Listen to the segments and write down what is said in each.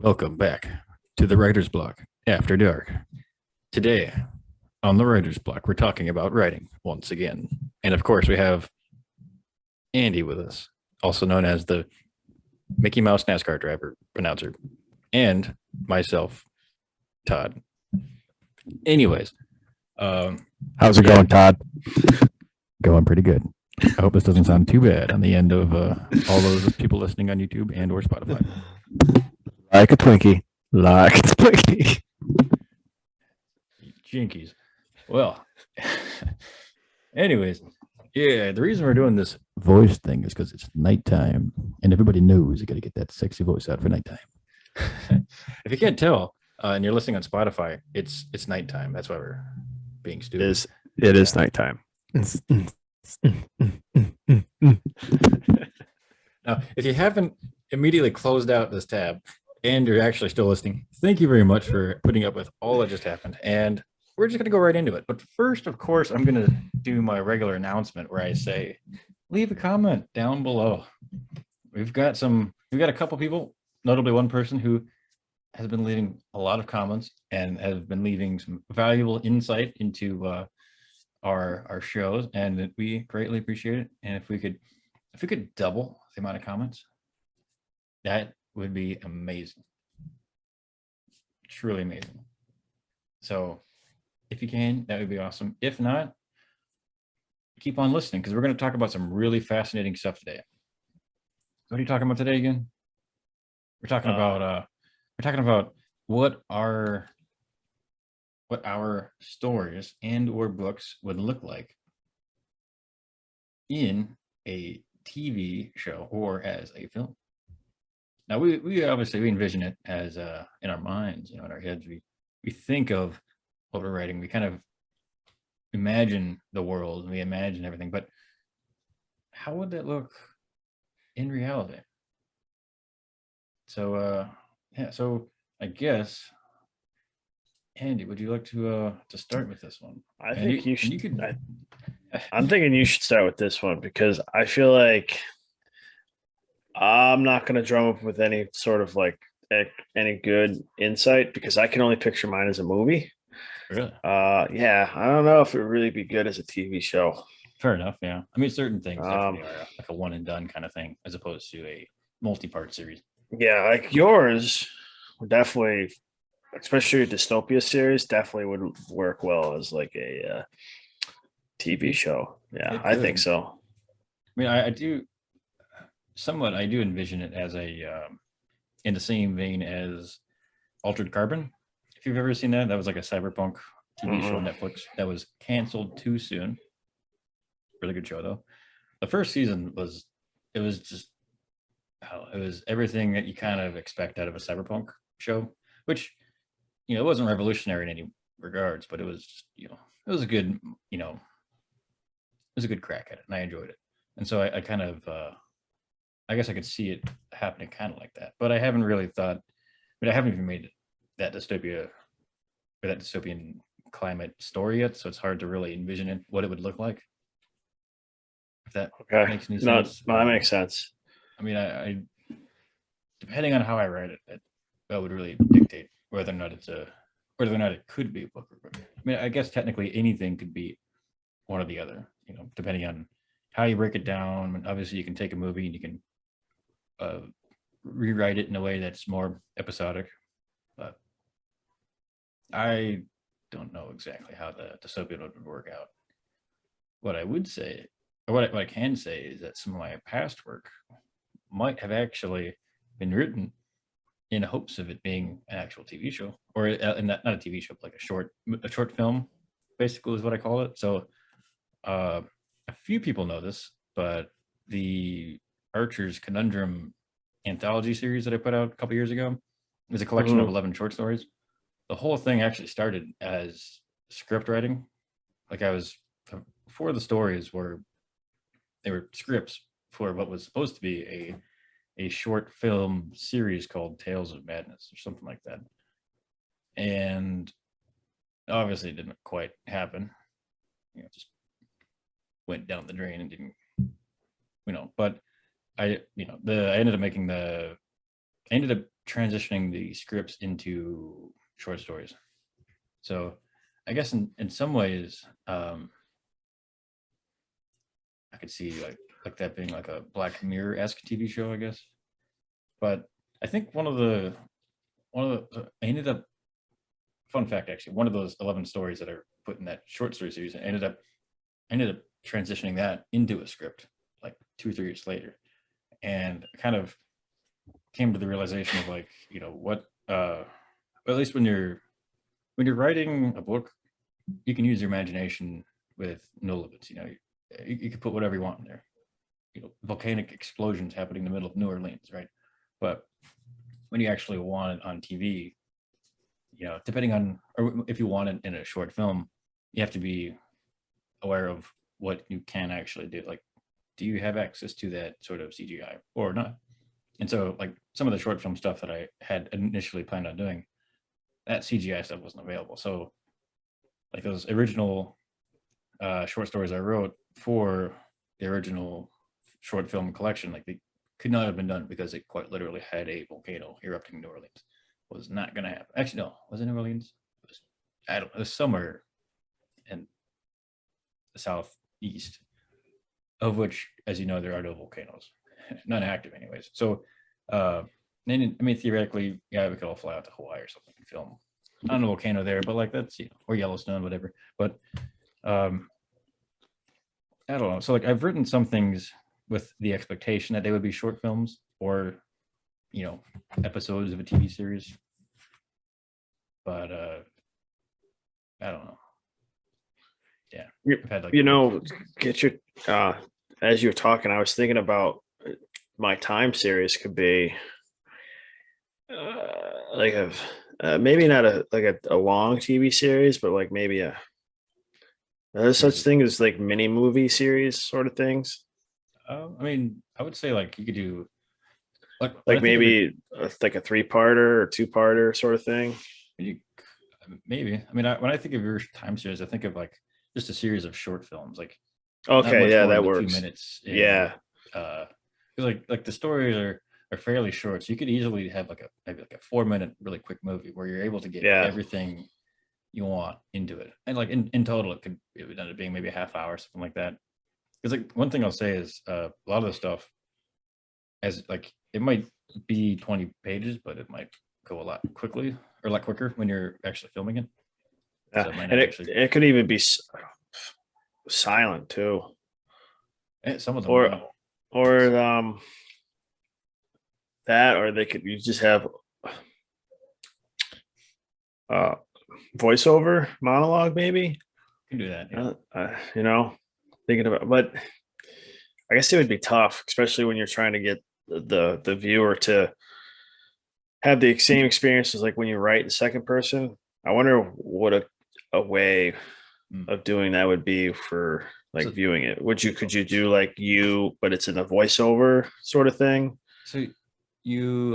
Welcome back to the Writer's Block After Dark. Today, on the Writer's Block, we're talking about writing once again. And of course, we have Andy with us, also known as the Mickey Mouse NASCAR driver announcer, and myself, Todd. Anyways, how's it going, Todd? Going pretty good. I hope this doesn't sound too bad on the end of all those people listening on YouTube and or Spotify. Like a Twinkie. Like a Twinkie. Jinkies. Well, anyways, yeah, the reason we're doing this voice thing is because it's nighttime and everybody knows you got to get that sexy voice out for nighttime. If you can't tell and you're listening on Spotify, it's nighttime. That's why we're being stupid. It is nighttime. Now, if you haven't immediately closed out this tab and you're actually still listening, thank you very much for putting up with all that just happened. And we're just going to go right into it. But first, of course, I'm going to do my regular announcement where I say, leave a comment down below. We've got a couple people, notably one person who has been leaving a lot of comments and has been leaving some valuable insight into our shows, and we greatly appreciate it. And if we could double the amount of comments, that would be amazing. Truly amazing. So if you can, that would be awesome. If not, keep on listening, because we're going to talk about some really fascinating stuff today. What are you talking about today again? We're talking about what our stories and or books would look like in a TV show or as a film. Now we obviously envision it as in our minds, in our heads. We think of what we're writing. We kind of imagine the world. We imagine everything. But how would that look in reality? So So I guess, Andy, would you like to start with this one? I think you should. I'm thinking you should start with this one because I feel like I'm not going to drum up with any sort of any good insight because I can only picture mine as a movie. Really? Yeah, I don't know if it would really be good as a TV show. Fair enough. Yeah, I mean, certain things definitely are like a one and done kind of thing, as opposed to a multi-part series. Yeah, like yours would definitely, especially a dystopia series, definitely would work well as like a TV show. Yeah, I think so. I mean, I do somewhat. I do envision it as in the same vein as Altered Carbon. If you've ever seen that, that was like a cyberpunk TV show on Netflix that was canceled too soon. Really good show though. The first season was everything that you kind of expect out of a cyberpunk show, which it wasn't revolutionary in any regards, but it was it was a good it was a good crack at it, and I enjoyed it. And so I kind of I guess I could see it happening kind of like that, but I haven't really thought. I haven't even made that dystopia or that dystopian climate story yet, so it's hard to really envision it, what it would look like. If that makes any sense. No, that makes sense. I mean, I depending on how I write it, that would really dictate whether or not it could be a book. I mean, I guess technically anything could be one or the other, depending on how you break it down. And obviously, you can take a movie and you can rewrite it in a way that's more episodic. But I don't know exactly how the dystopia would work out. What I would say, or what I can say, is that some of my past work might have actually been written in hopes of it being an actual TV show, or not a TV show, but like a short film, basically is what I call it. So a few people know this, but the Archer's Conundrum anthology series that I put out a couple years ago is a collection of 11 short stories. The whole thing actually started as script writing. Like before the stories they were scripts for what was supposed to be a short film series called Tales of Madness or something like that. And obviously it didn't quite happen. Just went down the drain and didn't, but I ended up transitioning the scripts into short stories. So I guess in some ways, I could see like that being like a Black Mirror-esque TV show, I guess. But I think I ended up, fun fact actually, one of those 11 stories that are put in that short story series, I ended up transitioning that into a script like 2 or 3 years later, and kind of came to the realization of like, what at least when you're writing a book, you can use your imagination with no limits. You can put whatever you want in there. Volcanic explosions happening in the middle of New Orleans, right? But when you actually want it on TV, depending on, or if you want it in a short film, you have to be aware of what you can actually do. Like, do you have access to that sort of CGI or not? And so, like, some of the short film stuff that I had initially planned on doing, that CGI stuff wasn't available. So, like, those original short stories I wrote for the original short film collection, like, they could not have been done because it quite literally had a volcano erupting in New Orleans. It was not going to happen. Actually, no, was it New Orleans? It was somewhere in the southeast, of which, as you know, there are no volcanoes, none active, anyways. So, then, I mean, theoretically, yeah, we could all fly out to Hawaii or something and film on a volcano there, but like that's or Yellowstone, whatever. But I don't know. So, like, I've written some things with the expectation that they would be short films or episodes of a TV series, but I don't know. Yeah, I've had like get your as you're talking, I was thinking about my time series could be like maybe not a long TV series, but like maybe there's such thing as like mini movie series sort of things. I mean, I would say like you could do like maybe like a 3-parter or 2-parter sort of thing. Maybe. I mean, when I think of your time series, I think of like just a series of short films. Like, okay, yeah, that works. A few minutes. Yeah. Like the stories are fairly short, so you could easily have like maybe like a 4-minute really quick movie where you're able to get everything you want into it, and like in total it would end up being maybe a half hour, something like that. Because like one thing I'll say is a lot of the stuff, as like it might be 20 pages, but it might go a lot quicker when you're actually filming it. Yeah. So and it could even be silent too. Some of them, or that, or you just have voiceover monologue, maybe. You can do that. Yeah. Thinking about, but I guess it would be tough, especially when you're trying to get the viewer to have the same experiences like when you write in second person. I wonder what a way of doing that would be for like viewing it. Could you do like but it's in a voiceover sort of thing? So you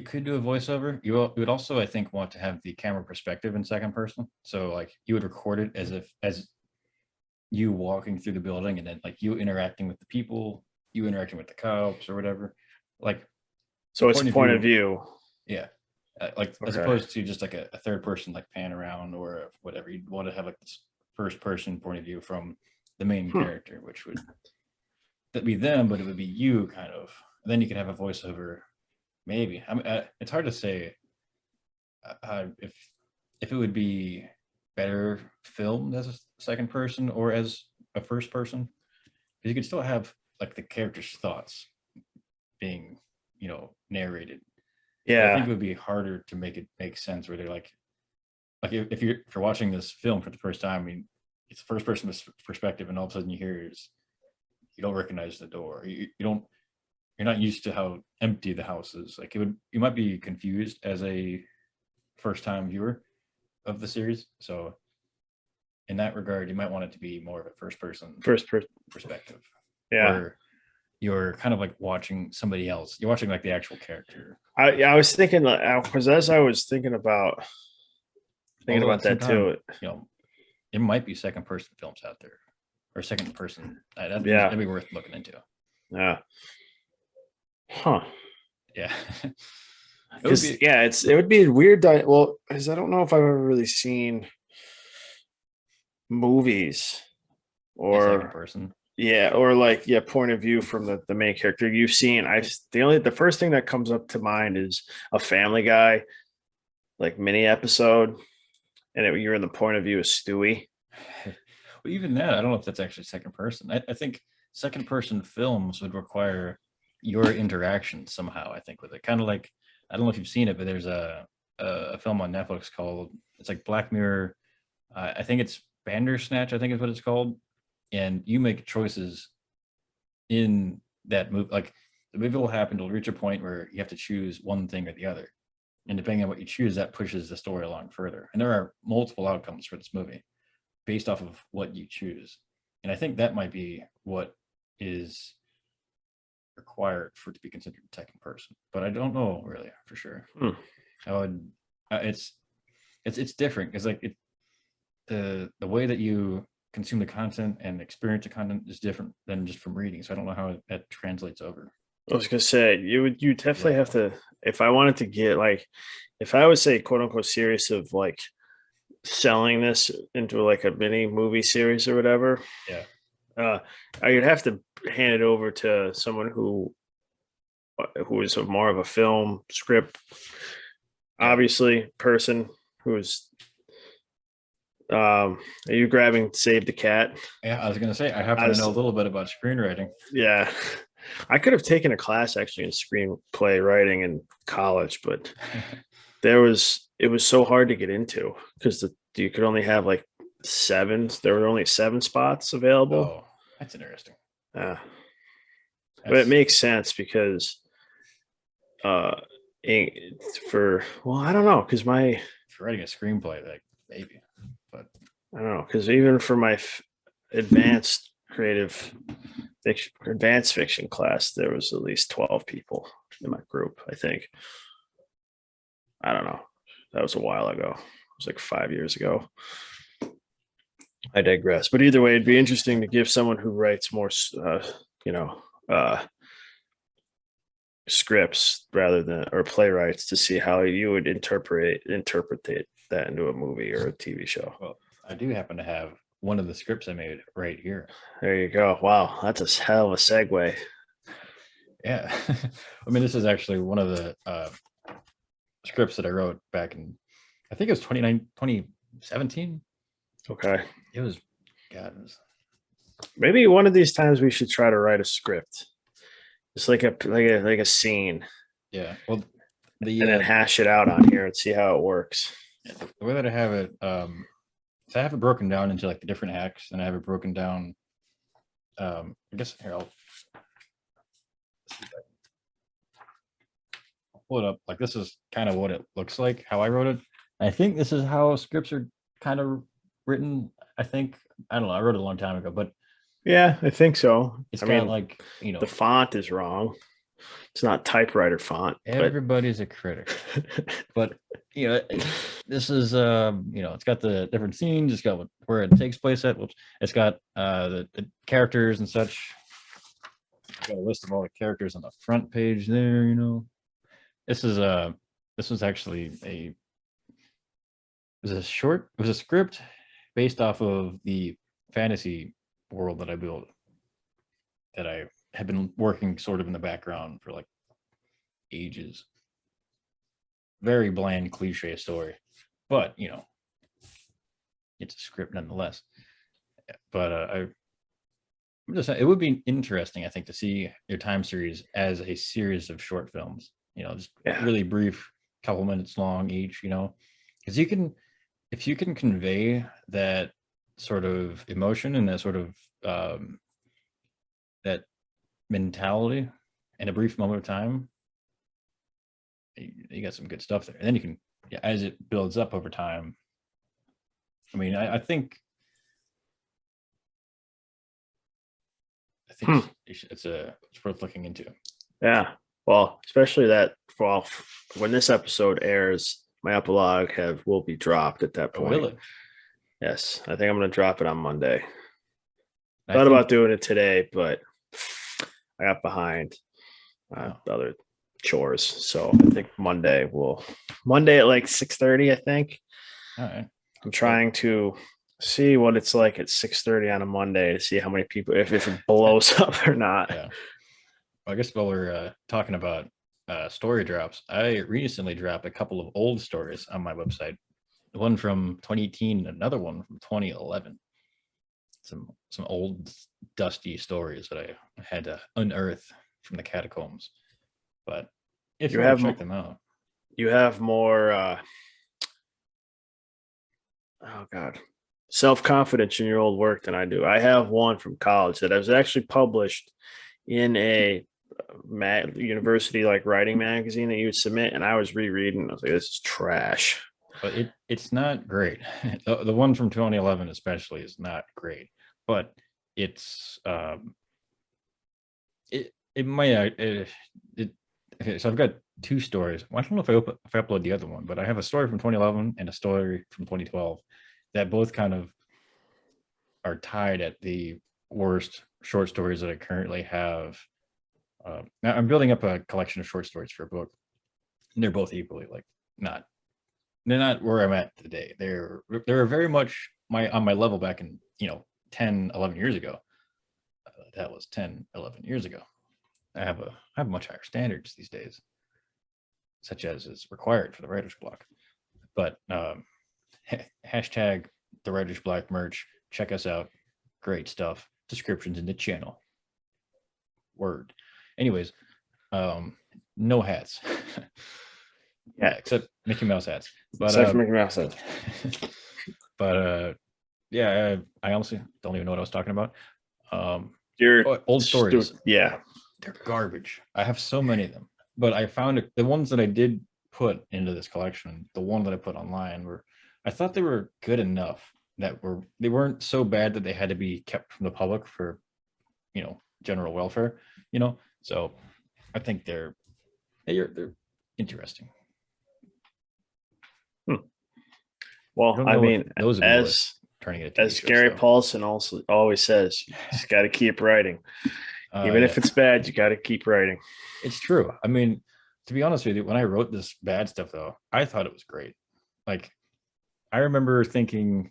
could do a voiceover. You would also, I think, want to have the camera perspective in second person. So like you would record it as you walking through the building, and then like you interacting with the people, you interacting with the cops or whatever. Like, so it's point of view. Yeah. As opposed to just like a third person, like pan around or whatever. You'd want to have like this first person point of view from the main character, which would be them, but it would be you kind of. And then you could have a voiceover. Maybe. I mean, it's hard to say if it would be better filmed as a second person or as a first person, because you could still have like the character's thoughts being, narrated. Yeah, but I think it would be harder to make it make sense where they're like if you're watching this film for the first time, I mean, it's first person perspective, and all of a sudden you don't recognize the door. You're not used to how empty the house is. Like you might be confused as a first time viewer of the series. So in that regard, you might want it to be more of a first person perspective. Yeah. Where you're kind of like watching somebody else. You're watching like the actual character. I was thinking, because as I was thinking about that too. It might be second person films out there, or second person. That'd be worth looking into. Yeah. Huh. Yeah. It would Because be yeah, it would be a weird. Well, because I don't know if I've ever really seen movies a second or person. yeah, or like yeah, point of view from the main character. You've seen. The first thing that comes up to mind is a Family Guy like mini episode, and you're in the point of view of Stewie. Well, even that, I don't know if that's actually second person. I think second person films would require your interaction somehow. I think with it, kind of like I don't know if you've seen it, but there's a film on Netflix called it's like Black Mirror. I think it's Bandersnatch. I think is what it's called, and you make choices in that movie. Like the movie will happen to reach a point where you have to choose one thing or the other, and depending on what you choose, that pushes the story along further. And there are multiple outcomes for this movie based off of what you choose. And I think that might be what is required for it to be considered second person. But I don't know really for sure. Hmm. I would. It's different because like the way that you consume the content and experience the content is different than just from reading. So I don't know how that translates over. I was gonna say you definitely have Level. to. If I wanted to get like, if I would say quote unquote serious of like selling this into like a mini movie series or whatever, Yeah. uh, I'd have to hand it over to someone who is more of a film script, Yeah. obviously person who's. Are you grabbing Save the Cat? Yeah. I was gonna say I happen to know As a little bit about screenwriting. yeah, I could have taken a class actually in screenplay writing in college, but it was so hard to get into because you could only have like seven. There were only 7 spots available. Oh, that's interesting. Uh, but it That's makes sense because uh, for well, I don't know because for writing a screenplay, like maybe, but I don't know because even for my advanced creative advanced fiction class, there was at least 12 people in my group. I think. I don't know. That was a while ago. It was like 5 years ago. I digress. But either way, it'd be interesting to give someone who writes more, you know, scripts rather than or playwrights to see how you would interpret that into a movie or a TV show. well, I do happen to have one of the scripts I made right here. There you go. Wow, that's a hell of a segue. Yeah. I mean, this is actually one of the scripts that I wrote back in, I think it was 2017. Okay, It was, God, it was, maybe one of these times we should try to write a script. It's like a scene, yeah. Well, and then hash it out on here and see how it works. the way that I have it, so I have it broken down into like the different acts, and I have it broken down. I guess here I'll pull it up. Like this is kind of what it looks like, how I wrote it. I think this is how scripts are kind of written. I think I don't know. I wrote it a long time ago, but Yeah, I think so. it's I got mean, like the font is wrong. It's not typewriter font, but everybody's a critic. But this is it's got the different scenes. It's got where it takes place at. It's got the characters and such. It's got a list of all the characters on the front page there. This is this was actually it was a script based off of the fantasy world that I built, that I have been working sort of in the background for like ages. Very bland cliche story, but it's a script nonetheless. But I'm just saying, it would be interesting, I think, to see your time series as a series of short films. Just yeah, really brief, couple minutes long each. Because if you can convey that sort of emotion and that sort of that mentality in a brief moment of time, you got some good stuff there. And then you can, yeah, as it builds up over time. I mean, I think it's worth looking into. yeah. Well, especially when this episode airs, my epilogue will be dropped at that Oh, point. will it? Yes, I think I'm going to drop it on Monday. I Thought think about doing it today, but I got behind. other chores. So I think Monday at like 6:30, I think. All right. I'm trying to see what it's like at 6:30 on a Monday to see how many people, if it blows up or not. Yeah. Well, I guess while we're talking about story drops, I recently dropped a couple of old stories on my website. One from 2018, another one from 2011. Some old dusty stories that I had to unearth from the catacombs. But if you want to check them out, you have more self-confidence in your old work than I do. I have one from college that was actually published in a university like writing magazine that you would submit, and I was rereading. I was like, this is trash. But it's not great. The one from 2011 especially is not great, but it's it might okay, so I've got two stories. Well, I don't know if I upload the other one, but I have a story from 2011 and a story from 2012 that both kind of are tied at the worst short stories that I currently have. Now I'm building up a collection of short stories for a book, and they're both equally like they're not where I'm at today. They're very much on my level back in 10, 11 years ago. That was 10, 11 years ago. I have much higher standards these days, such as is required for the writer's block. But hashtag the writer's block merch. Check us out. Great stuff. Descriptions in the channel. Word. Anyways, no hats. Yeah, except Mickey Mouse hats. But except for Mickey Mouse hats. But yeah, I honestly don't even know what I was talking about. Your old stories. Yeah, they're garbage. I have so many of them, but I found the ones that I did put into this collection, the one that I put online, I thought they were good enough that they weren't so bad that they had to be kept from the public for general welfare. So I think they're interesting. Well, I mean, those as turning it as Gary Paulson also always says, you just got to keep writing. Even if it's bad, you got to keep writing. It's true. I mean, to be honest with you, when I wrote this bad stuff, though, I thought it was great. Like, I remember thinking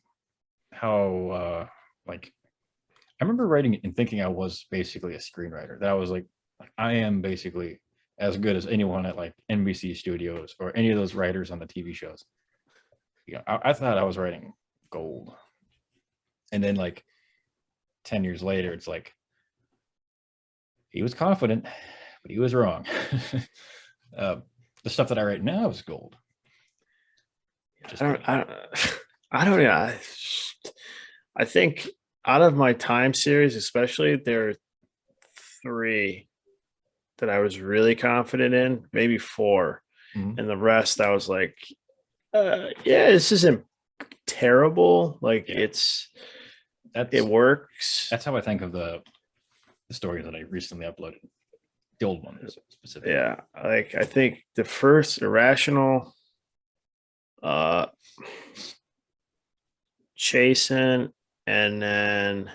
how, I remember writing and thinking I was basically a screenwriter. That I was like, I am basically as good as anyone at like NBC Studios or any of those writers on the TV shows. I thought I was writing gold. And then like 10 years later, it's like, he was confident, but he was wrong. The stuff that I write now is gold. I don't know. I think out of my time series, especially, there are 3 that I was really confident in, maybe 4. Mm-hmm. And the rest I was like, this isn't terrible. Like it works. That's how I think of the stories that I recently uploaded. The old ones specifically. Yeah. Like I think the first Irrational, Chasen, and then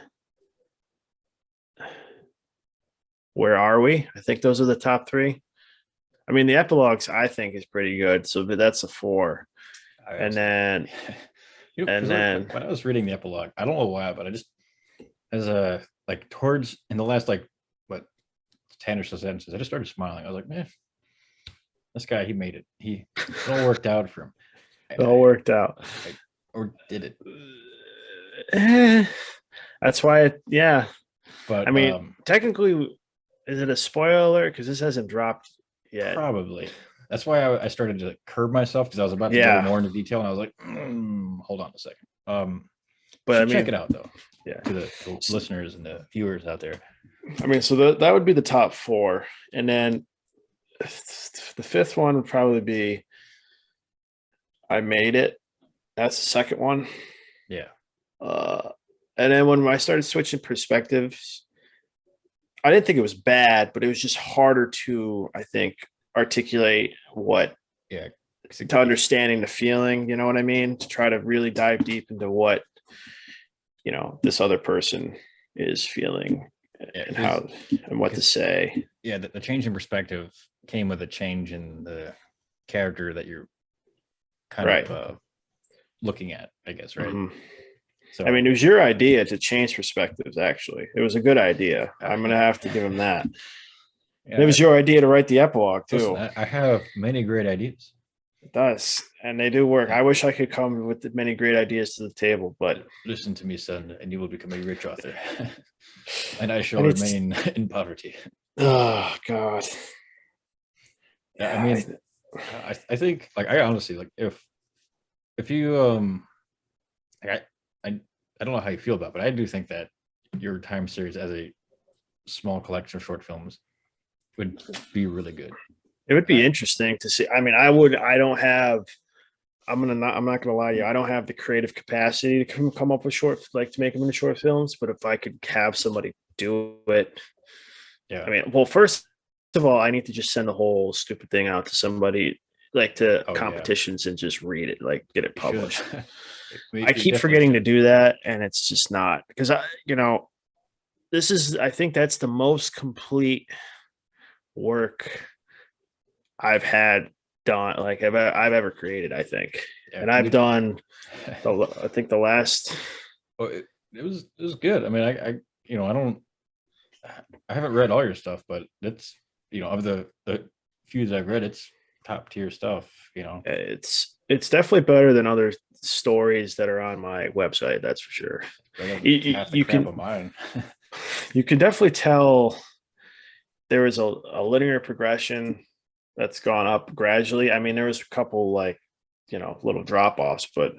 Where Are We? I think those are the top 3. I mean, the epilogues I think is pretty good. So that's a 4. And then when I was reading the epilogue, I don't know why, but I just towards in the last 10 or so sentences, I just started smiling. I was like, man, this guy, he made it. It all worked out for him. It all worked out. Or did it? That's why But I mean, technically, is it a spoiler alert? Because this hasn't dropped yet. Probably. That's why I started to curb myself, because I was about to go more into detail, and I was like, hold on a second. But I mean, check it out though. Yeah, to the listeners and the viewers out there. I mean, so that would be the top 4, and then the 5th one would probably be I Made It. That's the second one. Yeah. And then when I started switching perspectives, I didn't think it was bad, but it was just harder to, I think, articulate to understanding the feeling, you know what I mean? To try to really dive deep into what, this other person is feeling. Yeah, and how and what to say. Yeah, the change in perspective came with a change in the character that you're kind Right. of looking at, I guess, right? Mhm. So I mean, it was your idea to change perspectives. Actually, it was a good idea. I'm gonna have to give him that. yeah, It was your idea to write the epilogue too. listen, I have many great ideas. It does, and they do work. I wish I could come with the many great ideas to the table, but Listen to me, son, and you will become a rich author, and I shall and it's remain in poverty. oh god, Yeah, I yeah, mean, I think, like, I honestly, like, if you like, I don't know how you feel about it, but I do think that your time series as a small collection of short films would be really good. it would be Right. interesting to see. I mean, I don't have. I'm not gonna lie to you. I don't have the creative capacity to come up with to make them into short films. But if I could have somebody do it, Yeah. I mean, well, first of all, I need to just send the whole stupid thing out to somebody, like to Oh, yeah. competitions, and just read it, like get it You should. published. You I keep definitely forgetting to should. do that, and it's just not because this is. I think that's the most complete work I've had done, like I've ever created. I think, Yeah, and I've done. I think the last. well, it was good. I mean, I don't, I haven't read all your stuff, but it's, of the few that I've read, it's top tier stuff. It's definitely better than other stories that are on my website. That's for sure. Better You, than half the you crap can of mine. you can definitely tell there was a linear progression that's gone up gradually. I mean, there was a couple like little drop offs, but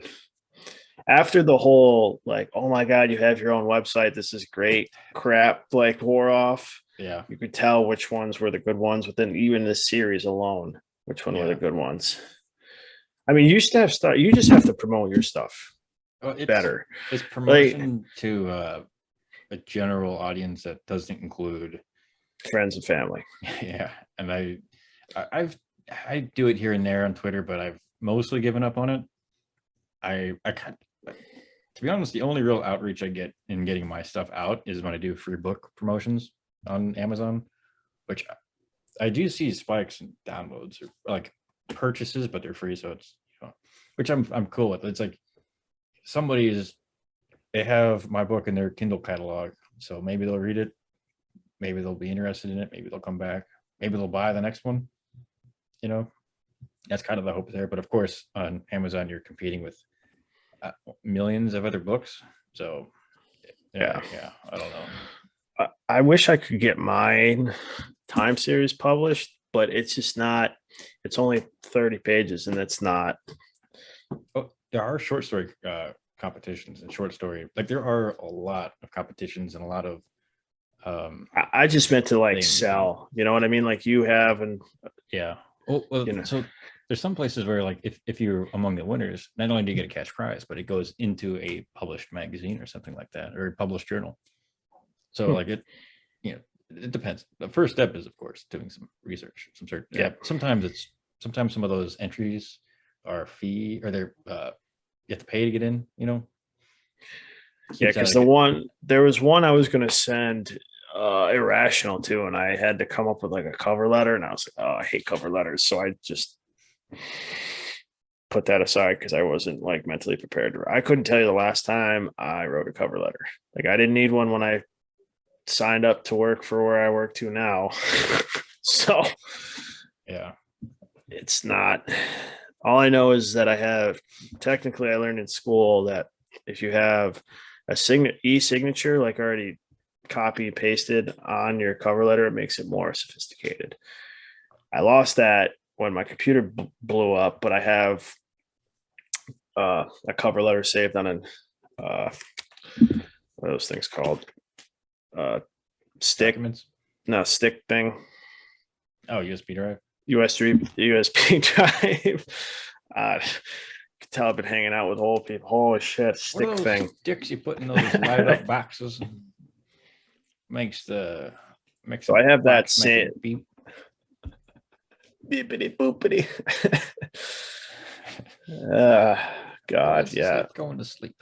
after the whole like, oh my god, you have your own website, this is great crap, like wore off. Yeah. You could tell which ones were the good ones within even this series alone, which one were the Yeah. good ones. I mean, you used to have stuff. You just have to promote your stuff Well, better. it's Like promotion to a general audience that doesn't include friends and family. yeah. And I do it here and there on Twitter, but I've mostly given up on it. I can't, to be honest, the only real outreach I get in getting my stuff out is when I do free book promotions on Amazon, which I do see spikes in downloads or like purchases, but they're free, so it's which I'm cool with. It's like they have my book in their Kindle catalog, so maybe they'll read it, maybe they'll be interested in it, maybe they'll come back, maybe they'll buy the next one. That's kind of the hope there. But of course, on Amazon, you're competing with millions of other books, so yeah, I don't know. I wish I could get mine time series published, but it's just not. It's only 30 pages, and it's not. Oh, there are short story competitions and short story. Like there are a lot of competitions and a lot of. I just meant to like things, sell. You know what I mean? Like you have, and yeah. Well, so there's some places where like if you're among the winners, not only do you get a cash prize, but it goes into a published magazine or something like that, or a published journal. So like it depends. The first step is, of course, doing some research, some search. Yeah. Sometimes some of those entries are fee or they're you have to pay to get in. Yeah, because there was one I was going to send Irrational to, and I had to come up with like a cover letter, and I was like, oh, I hate cover letters, so I just put that aside because I wasn't like mentally prepared. I couldn't tell you the last time I wrote a cover letter. Like I didn't need one when I signed up to work for where I work to now. So yeah, it's not. All I know is that I learned in school that if you have a e-signature, like already copy pasted on your cover letter, it makes it more sophisticated. I lost that when my computer blew up, but I have a cover letter saved on an what are those things called? Stick. Documents? No, stick thing. Oh, USB drive. USB drive. I can tell I've been hanging out with old people. Holy shit, stick what are those thing. sticks you put in those light up boxes? So I have that same beep. Beepity boopity. God, yeah. Like going to sleep.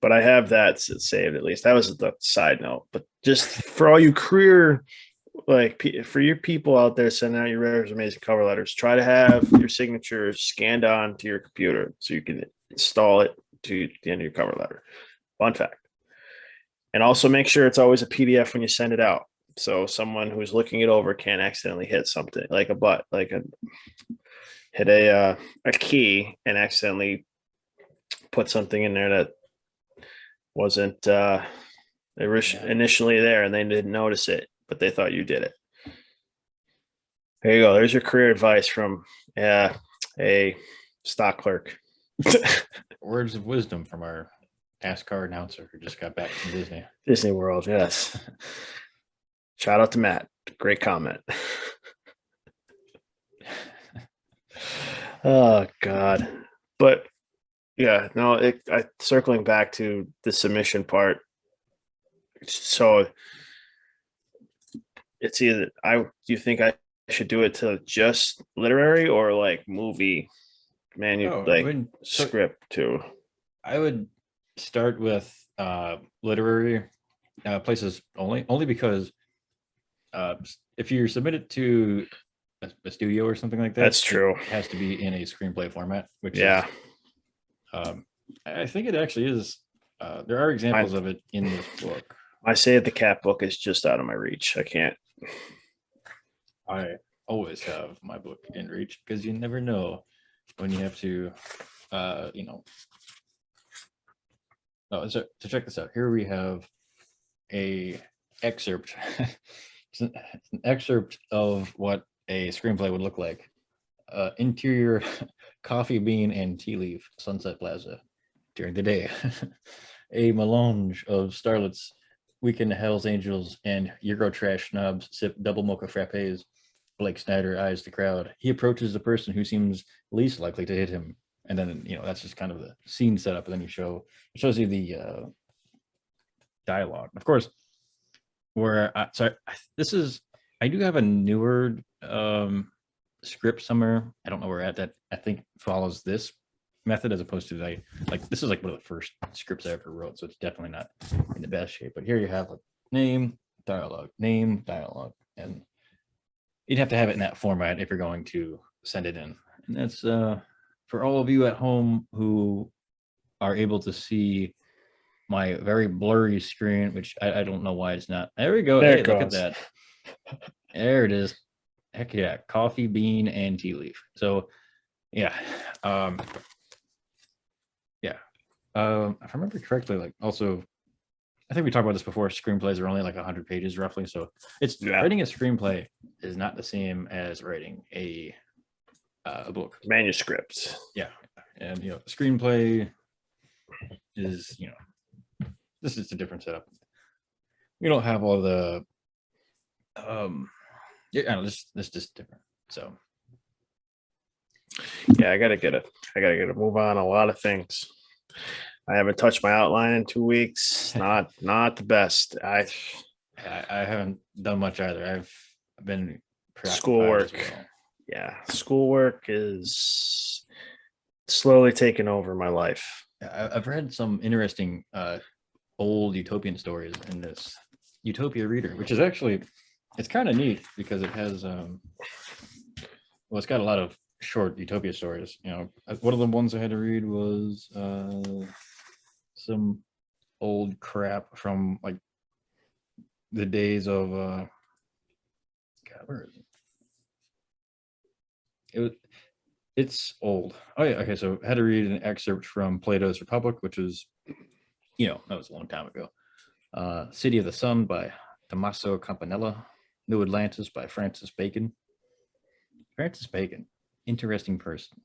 but I have that saved at least. That was the side note. But just for all you career, like for your people out there sending out your resumes and cover letters, try to have your signature scanned on to your computer so you can install it to the end of your cover letter. Fun fact. And also make sure it's always a PDF when you send it out. So someone who's looking it over can't accidentally hit something like hit a key and accidentally put something in there that wasn't initially there, and they didn't notice it, but they thought you did it. There you go. There's your career advice from a stock clerk. Words of wisdom from our NASCAR announcer who just got back from Disney World. Yes. Shout out to Matt. Great comment. Oh God. But yeah, no, circling back to the submission part. So it's either do you think I should do it to just literary or like movie script too? I would start with literary places only because if you submit it to a studio or something like that, that's true. It has to be in a screenplay format, which is, I think it actually is. There are examples of it in this book. I Save the Cat book is just out of my reach. I can't. I always have my book in reach because you never know when you have to, so to check this out, here we have a excerpt. It's an excerpt of what a screenplay would look like. Interior coffee bean and tea leaf, Sunset Plaza during the day. A melange of starlets, weekend Hells Angels, and Eurotrash snobs sip double mocha frappes. Blake Snyder eyes the crowd. He approaches the person who seems least likely to hit him. And then, that's just kind of the scene setup. And then it shows you the dialogue. Of course, I do have a newer script somewhere. I don't know where that I think follows this method as opposed to this is like one of the first scripts I ever wrote, so it's definitely not in the best shape. But here you have name, dialogue, and you'd have to have it in that format if you're going to send it in. And that's for all of you at home who are able to see my very blurry screen, which I don't know why it's not. There we go. Hey, look at that. There it is. Heck yeah. Coffee bean and tea leaf. So yeah. If I remember correctly, also, I think we talked about this before. Screenplays are only 100 pages roughly. So writing a screenplay is not the same as writing a book. Manuscript. Yeah. And, screenplay is, this is a different setup. We don't have all the, this just different. So. Yeah, I gotta move on a lot of things. I haven't touched my outline in 2 weeks. Not the best. I haven't done much either. I've been schoolwork. Well. Yeah, schoolwork is slowly taking over my life. I've read some interesting old utopian stories in this Utopia Reader, which is actually, it's kind of neat because it has it's got a lot of short utopia stories. One of the ones I had to read was some old crap from the days of God, where is it? It's old. Oh yeah, okay. So I had to read an excerpt from Plato's Republic, which was, that was a long time ago. City of the Sun by Tommaso Campanella. New Atlantis by Francis Bacon. Francis Bacon, interesting person.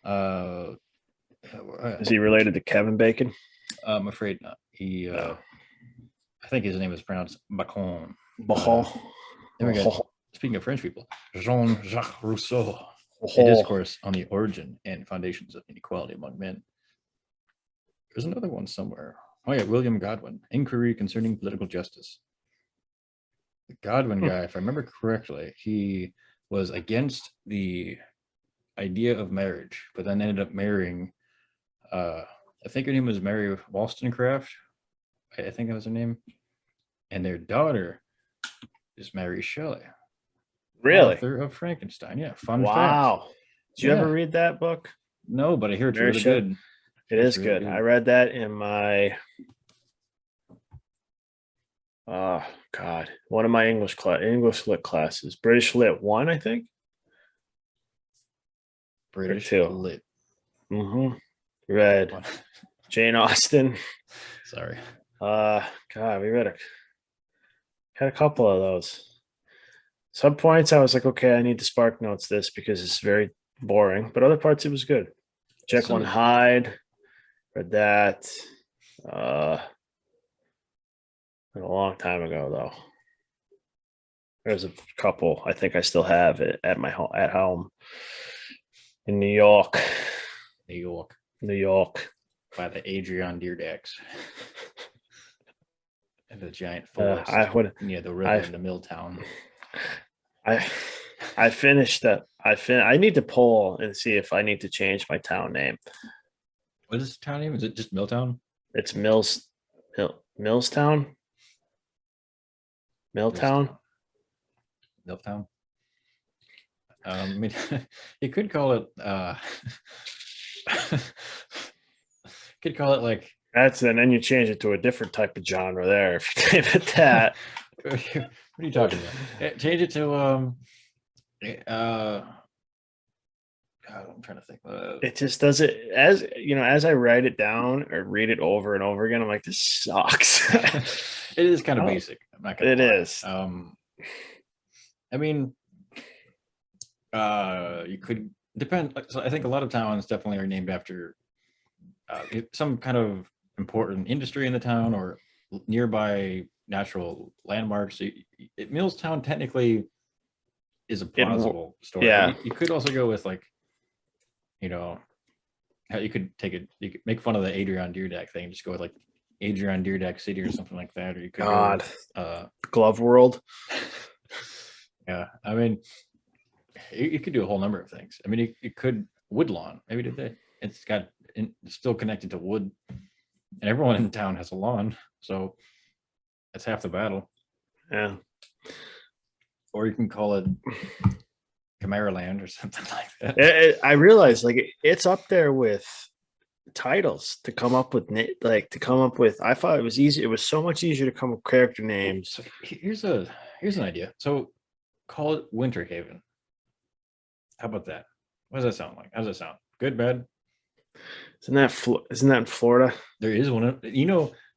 Is he related to Kevin Bacon? I'm afraid not. He, I think his name is pronounced Bacon. Bacon. There we go. Speaking of French people, Jean-Jacques Rousseau. A discourse on the origin and foundations of inequality among men. There's another one somewhere. Oh yeah, William Godwin, Inquiry Concerning Political Justice. The Godwin guy, if I remember correctly, he was against the idea of marriage, but then ended up marrying I think her name was Mary Wollstonecraft. I think that was her name. And their daughter is Mary Shelley, Really? author of Frankenstein. Yeah, fun fact. Wow. Did you ever Yeah. read that book? No, but I hear it's Mary really Shelley? good. It It's is really good. I read that in my oh God, one of my English lit classes, British Lit 1, I think. British two. lit. Read Jane Austen. Sorry. God, we had a couple of those. Some points I was like, okay, I need to spark notes this because it's very boring, but other parts it was good. Jekyll and Hyde, read that. A long time ago though. There's a couple I think I still have it at my home in New York. New York. By the Adrian Deerdax. And the giant forest. The river in the Milltown. I finished that. I need to pull and see if I need to change my town name. What is the town name? Is it just Milltown? It's Millstown. Milltown. I mean, you could call it could call it like that's and then you change it to a different type of genre there if you name it that. What are you talking about? Change it to I'm trying to think. It just does it as as I write it down or read it over and over again. I'm like, this sucks. It is kind of basic. I'm not gonna. It is. I mean, you could depend. So I think a lot of towns definitely are named after some kind of important industry in the town or nearby natural landmarks. Millstown technically is a plausible story. Yeah. You could also go with like, how you could make fun of the Adrian Deerdack thing. Just go with like Adrian Deerdack City or something like that. Or you could go with, Glove World. Yeah, I mean, you could do a whole number of things. I mean, it could Woodlawn. Maybe it's still connected to wood, and everyone in town has a lawn, so that's half the battle. Yeah. Or you can call it Chimera Land or something like that. I realize like it's up there with titles to come up with I thought it was easy. It was so much easier to come up with character names. So here's an idea. So call it Winter Haven. How about that? What does that sound like? How does that sound? Good, bad? Isn't that in Florida? There is one.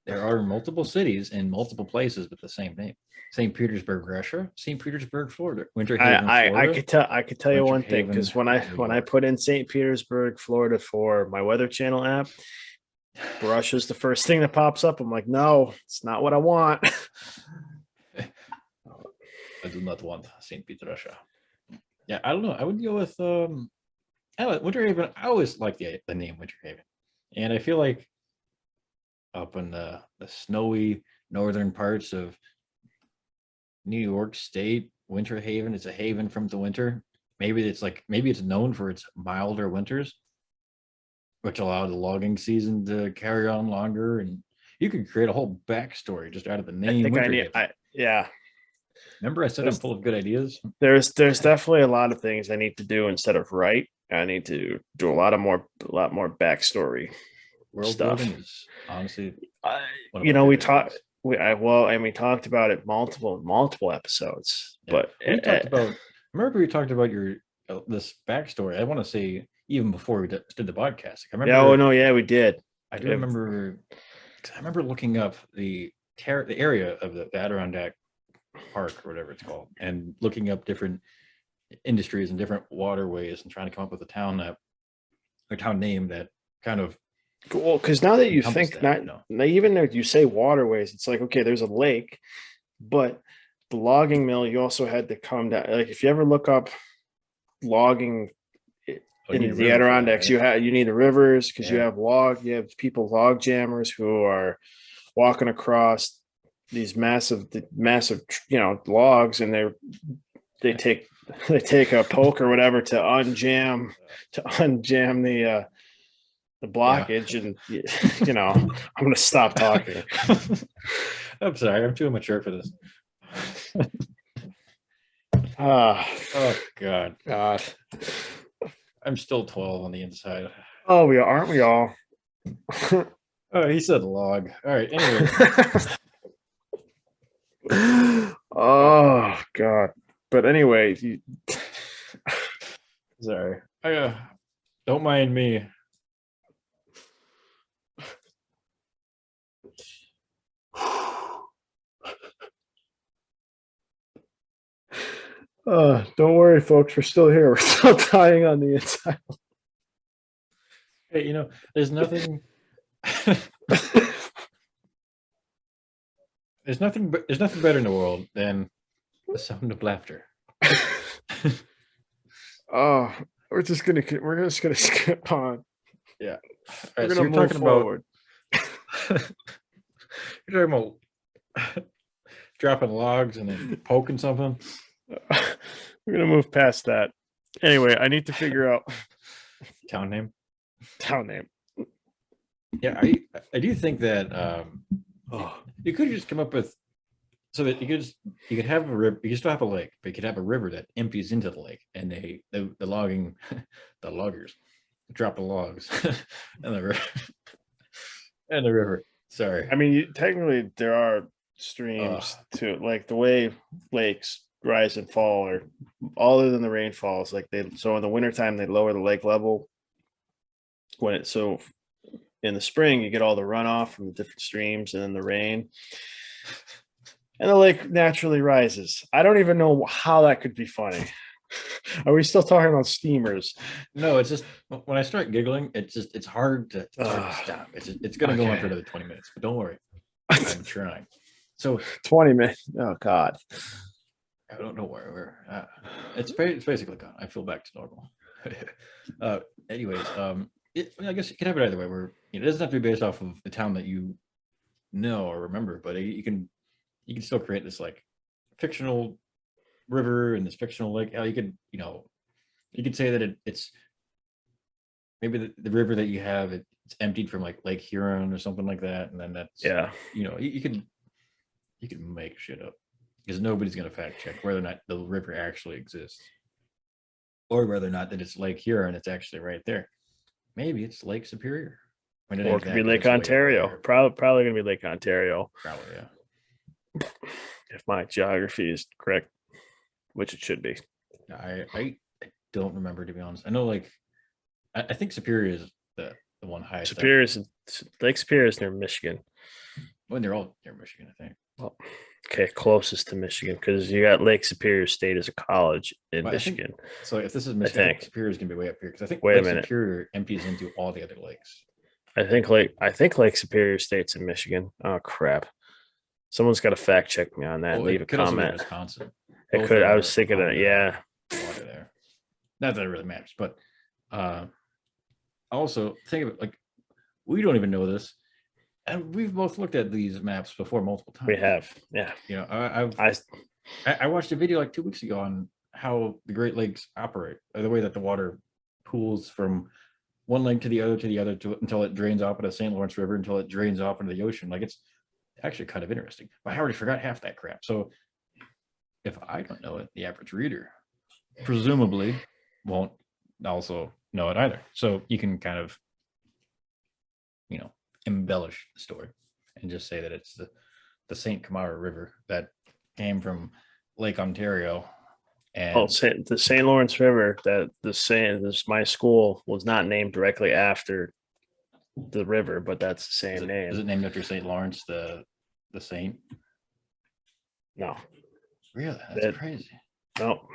There are multiple cities in multiple places with the same name. St. Petersburg, Russia. St. Petersburg, Florida. Winter Haven, Florida. I could tell you one thing, because when I put in St. Petersburg, Florida for my Weather Channel app, Russia's the first thing that pops up. I'm like, no, it's not what I want. I do not want St. Peter, Russia. Yeah, I don't know. I would go with Winter Haven. I always like the name Winter Haven, and I feel like up in the snowy northern parts of New York State, Winter Haven is a haven from the winter. Maybe it's known for its milder winters, which allow the logging season to carry on longer, and you could create a whole backstory just out of the name. Yeah. Remember, I said I'm full of good ideas. There's definitely a lot of things I need to do instead of write. I need to do a lot more backstory World stuff. building is honestly, we talked about it multiple episodes. Yeah. But remember we talked about your this backstory. I want to say even before we did the podcast. I remember. Yeah. Oh no. Yeah, we did. I do remember. I remember looking up the area of the Adirondack Park or whatever it's called, and looking up different industries and different waterways and trying to come up with a town name that kind of cool. Because now that you think even though you say waterways, it's like, okay, there's a lake, but the logging mill, you also had to come down. Like if you ever look up logging in the Adirondacks, right? you need the rivers because you have people log jammers who are walking across these massive logs, and they take a poke or whatever to unjam the blockage, and I'm gonna stop talking. I'm sorry, I'm too immature for this. Oh God, God. I'm still 12 on the inside. Oh, aren't we all? Oh, he said log. All right, anyway. Oh God. But anyway, Sorry. Don't mind me. don't worry, folks. We're still here. We're still dying on the inside. Hey, there's nothing. There's nothing better in the world than the sound of laughter. Oh, we're just gonna skip on. Yeah. We're Right, gonna move forward. You're talking about dropping logs and then poking something. We're gonna move past that. Anyway, I need to figure out Town name. town name. Yeah, I do think that you could just come up with so that you could have a river. You could still have a lake, but you could have a river that empties into the lake, and the logging, the loggers drop the logs and the river and the river. Sorry. I mean, technically, there are streams too, like the way lakes rise and fall, or other than the rainfalls. Like so in the wintertime, they lower the lake level. So in the spring, you get all the runoff from the different streams, and then the rain, and the lake naturally rises. I don't even know how that could be funny. Are we still talking about steamers? No, it's just when I start giggling, it's hard to stop. It's going to go on for another 20 minutes, but don't worry, I'm trying. So 20 minutes. Oh God. I don't know where it's basically gone. I feel back to normal. Anyways, I guess you can have it either way. Where it doesn't have to be based off of the town that you know or remember, but you can still create this like fictional river and this fictional lake. You could say that it's maybe the river that you have it's emptied from like Lake Huron or something like that, and then that's you can make shit up because nobody's gonna fact check whether or not the river actually exists or whether or not that it's Lake Huron. It's actually right there. Maybe it's Lake Superior. Or it could be Lake Ontario. Probably gonna be Lake Ontario. Probably, yeah. If my geography is correct, which it should be. I don't remember, to be honest. I know I think Superior is the one highest. Lake Superior is near Michigan. Well, they're all near Michigan, I think. Well, okay, closest to Michigan because you got Lake Superior State as a college in Michigan. So if this is Michigan, I think Superior is gonna be way up here because I think Lake Superior empties into all the other lakes. I think Lake Superior State's in Michigan. Oh crap! Someone's got to fact check me on that. And leave a comment. Wisconsin. It could. I was thinking that. Yeah. Water there. Not that it really matters, but also think of it like we don't even know this, and we've both looked at these maps before multiple times. We have. Yeah. I watched a video like 2 weeks ago on how the Great Lakes operate, or the way that the water pools from one lake to the other until it drains off into the St. Lawrence River, until it drains off into the ocean. Like it's actually kind of interesting, but I already forgot half that crap. So if I don't know it, the average reader presumably won't also know it either. So you can kind of, embellish the story and just say that it's the St. Camara River that came from Lake Ontario. And the St. Lawrence River, my school was not named directly after the river, but that's the same name. Is it named after St. Lawrence, the saint? No. Really? That's crazy. No.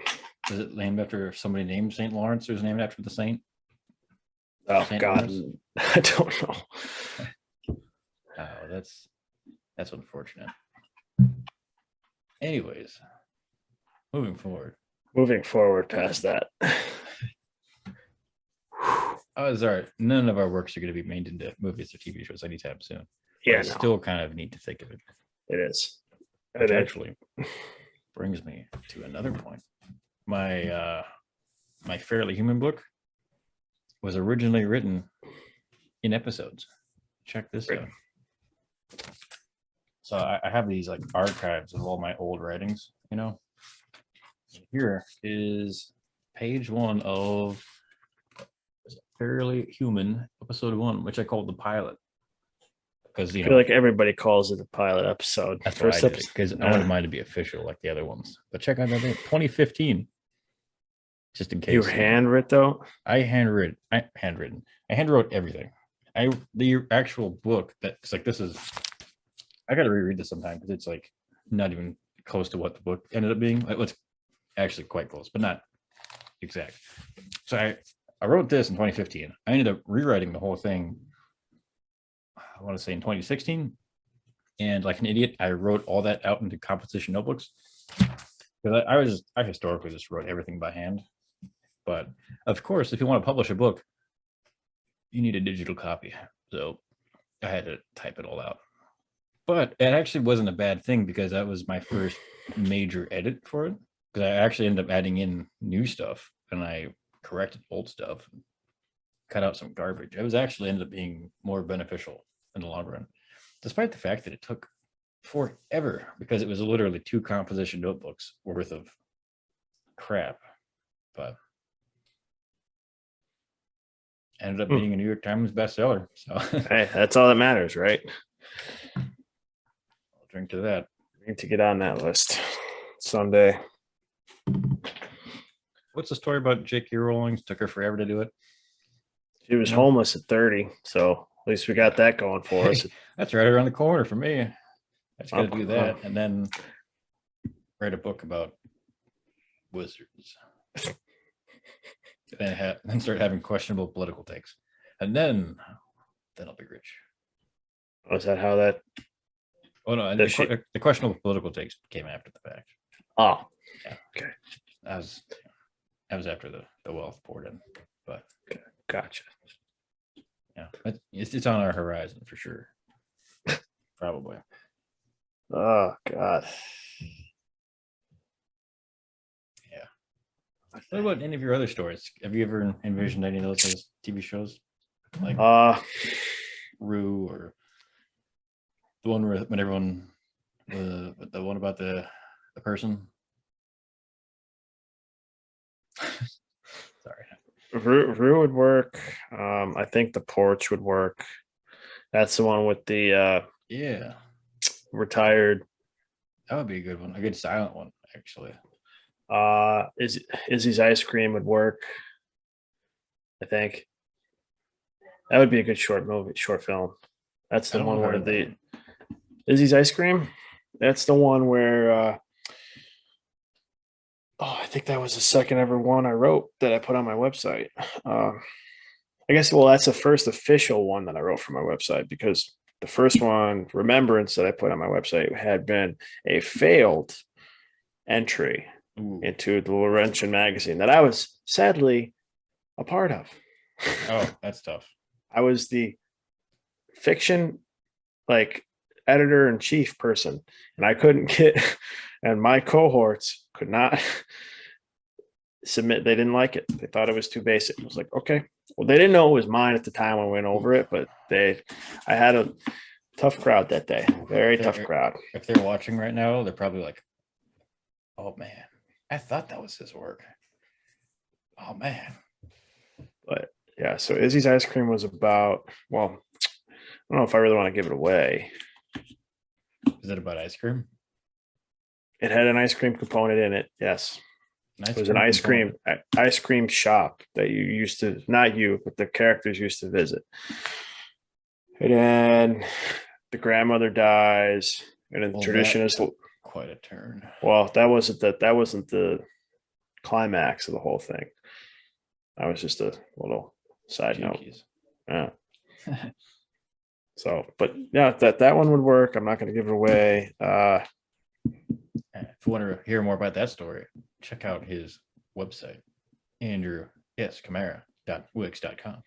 Is it named after somebody named St. Lawrence who's named after the saint? Oh St. God. Lawrence? I don't know. Oh, that's unfortunate. Anyways, moving forward Past that. Sorry. None of our works are going to be made into movies or TV shows anytime soon. Yeah, still kind of need to think of it. It is. Which actually brings me to another point. My my Fairly Human book was originally written in episodes. Check this Great. out. So I have these like archives of all my old writings, you know. Here is page 1 of Fairly Human, episode 1, which I called the pilot. Because I feel like everybody calls it a pilot episode. that's why I First did it, episode. because I wanted mine to be official like the other ones. But check out that thing, 2015. Just in case. You were handwritten though? I handwrote everything. The actual book that's like, this is, I gotta reread this sometime because it's like not even close to what the book ended up being. Like, it's actually quite close, but not exact. So I wrote this in 2015. I ended up rewriting the whole thing, I want to say in 2016. And like an idiot, I wrote all that out into composition notebooks. Because I historically just wrote everything by hand. But of course, if you want to publish a book, you need a digital copy. So I had to type it all out. But it actually wasn't a bad thing because that was my first major edit for it. Because I actually ended up adding in new stuff and I corrected old stuff, cut out some garbage. It was actually ended up being more beneficial in the long run, despite the fact that it took forever because it was literally 2 composition notebooks worth of crap. But ended up being a New York Times bestseller. So Hey, that's all that matters, right? I'll drink to that. We need to get on that list someday. What's the story about J.K. Rowling? Took her forever to do it. She was No. homeless at 30, so at least we got that going for us. That's right around the corner for me. I just got to do Oh. that and then write a book about wizards. Then start having questionable political takes, and then I'll be rich. Was that how that? Oh no, and Does she- the questionable political takes came after the fact. Oh, That was after the wealth poured in, but gotcha. yeah, it's on our horizon for sure. Probably. Oh God. What about any of your other stories? Have you ever envisioned any of those as TV shows, like Rue, or the one where when everyone, the one about the person? Sorry. Rue would work. I think The Porch would work. That's the one with the Yeah, retired. that would be a good one. A good silent one, actually. Izzy's Ice Cream would work. I think that would be a good short film. That's the I don't one know if I where read that the one. Izzy's Ice Cream. That's the one where I think that was the second ever one I wrote that I put on my website. I guess, well, that's the first official one that I wrote for my website, because the first one, Remembrance, that I put on my website had been a failed entry Ooh. into the Laurentian magazine that I was sadly a part of. Oh, that's tough. I was the fiction editor in chief person, and I couldn't get, and my cohorts could not submit. They didn't like it. They thought it was too basic. I was like, okay. Well, they didn't know it was mine at the time when I went over it, but I had a tough crowd that day. Very tough crowd. If they're watching right now, they're probably like, oh man, I thought that was his work. Oh man. But yeah, so Izzy's Ice Cream was about, well, I don't know if I really want to give it away. Is it about ice cream? It had an ice cream component in it. Yes. It was an ice cream shop that you used to, not you, but the characters used to visit. And then the grandmother dies, and then the tradition is quite a turn. Well, that wasn't the climax of the whole thing. That was just a little side note. Yeah. So, but yeah, that one would work. I'm not going to give it away. If you want to hear more about that story, check out his website, andrewscamara.wix.com.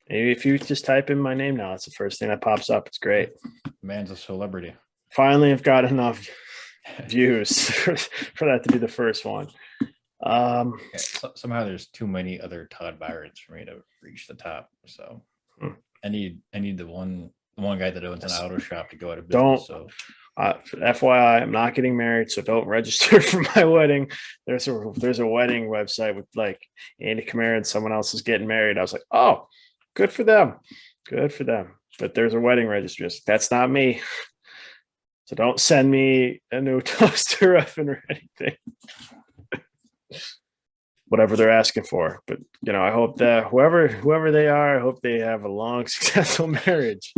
Maybe if you just type in my name now, it's the first thing that pops up. It's great. Man's a celebrity. Finally, I've got enough views for that to be the first one. Somehow there's too many other Todd Byrons for me to reach the top. So I need the one guy that owns an auto shop to go out of Don't. business. So FYI, I'm not getting married, so don't register for my wedding. There's a wedding website with like Andy Kamara and someone else is getting married. I was like, oh, good for them. Good for them. But there's a wedding registry. That's not me. So don't send me a new toaster oven or anything. Whatever they're asking for. But I hope that whoever they are, I hope they have a long, successful marriage.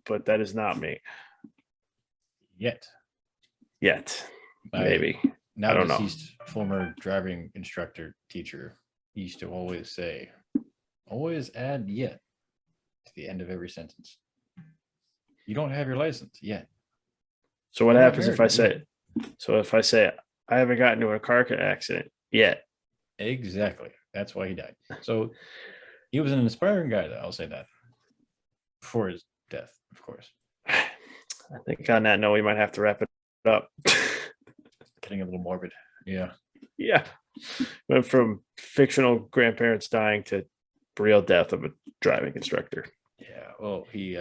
But that is not me. yet, Maybe. now I don't know. deceased former driving instructor teacher used to always say, always add yet to the end of every sentence. You don't have your license yet. So what You're not happens if married I yet. if I say I haven't gotten into a car accident yet? Exactly. That's why he died. So he was an inspiring guy, though. I'll say that. Before his death, of course. I think on that note, we might have to wrap it up. Getting a little morbid. Yeah. Yeah. Went from fictional grandparents dying to real death of a driving instructor. Yeah. Well, he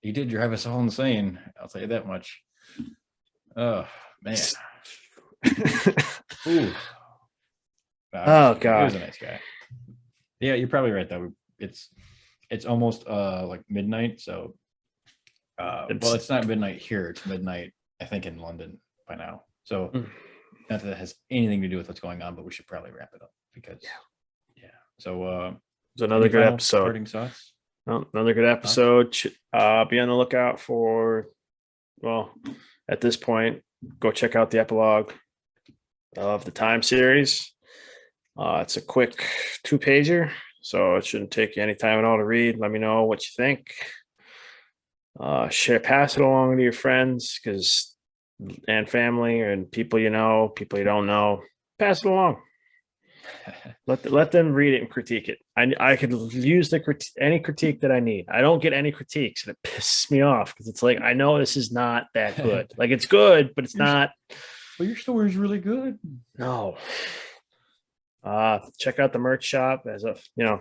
did drive us all insane. I'll tell you that much. Oh man. Ooh. Oh, He God. was a nice guy. Yeah, you're probably right though. It's almost like midnight, so well, it's not midnight here, it's midnight, I think, in London by now. So not that it has anything to do with what's going on, but we should probably wrap it up because yeah. So It's another any good final episode. parting thoughts? Well, another good episode. Be on the lookout for, well, at this point, go check out the epilogue of the Time series. It's a quick 2-pager, so it shouldn't take you any time at all to read. Let me know what you think. Pass it along to your friends and family and people you know, people you don't know. Pass it along. Let them read it and critique it. I could use any critique that I need. I don't get any critiques, and it pisses me off because it's like I know this is not that good. Like it's good, but it's not. Well, your story is really good. No. Check out the merch shop. As a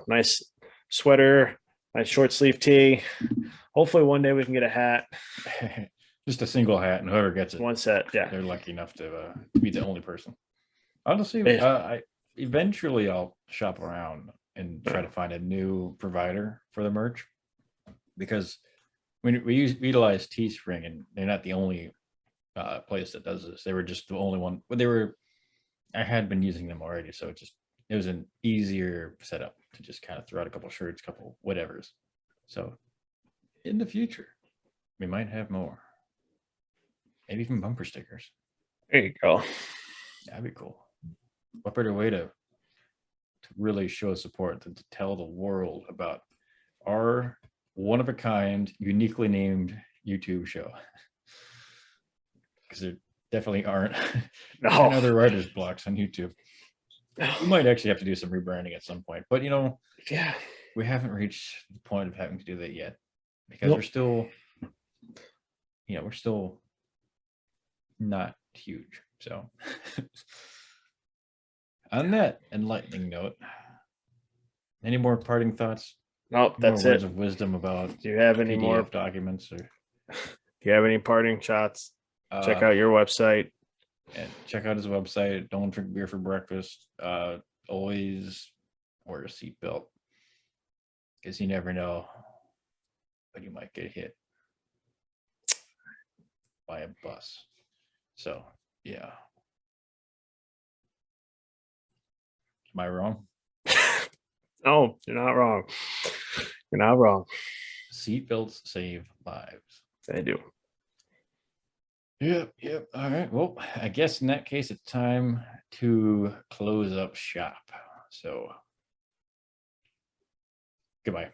nice sweater, nice short sleeve tee. Hopefully one day we can get a hat. Just a single hat, and whoever gets it, One set. Yeah, they're lucky enough to be the only person. Honestly, eventually I'll shop around and try to find a new provider for the merch, because when we utilize Teespring, and they're not the only place that does this. They were just the only one, but I had been using them already, so it was an easier setup to just kind of throw out a couple shirts, couple whatevers. So in the future, we might have more, maybe even bumper stickers. there you go. That'd be cool. What better way to really show support than to tell the world about our one-of-a-kind, uniquely named YouTube show? Because there definitely aren't any other writer's blocks on YouTube. We might actually have to do some rebranding at some point, but yeah, we haven't reached the point of having to do that yet, because we're still not huge. So on that enlightening note, any more parting thoughts? Nope, that's more words it. of wisdom about Do you have any PDF more documents, or do you have any parting shots? Check out your website. And check out his website. Don't drink beer for breakfast. Always wear a seatbelt, because you never know when you might get hit by a bus. So yeah. Am I wrong? No, you're not wrong. You're not wrong. Seatbelts save lives. They do. Yep. All right. Well, I guess in that case, it's time to close up shop. So goodbye.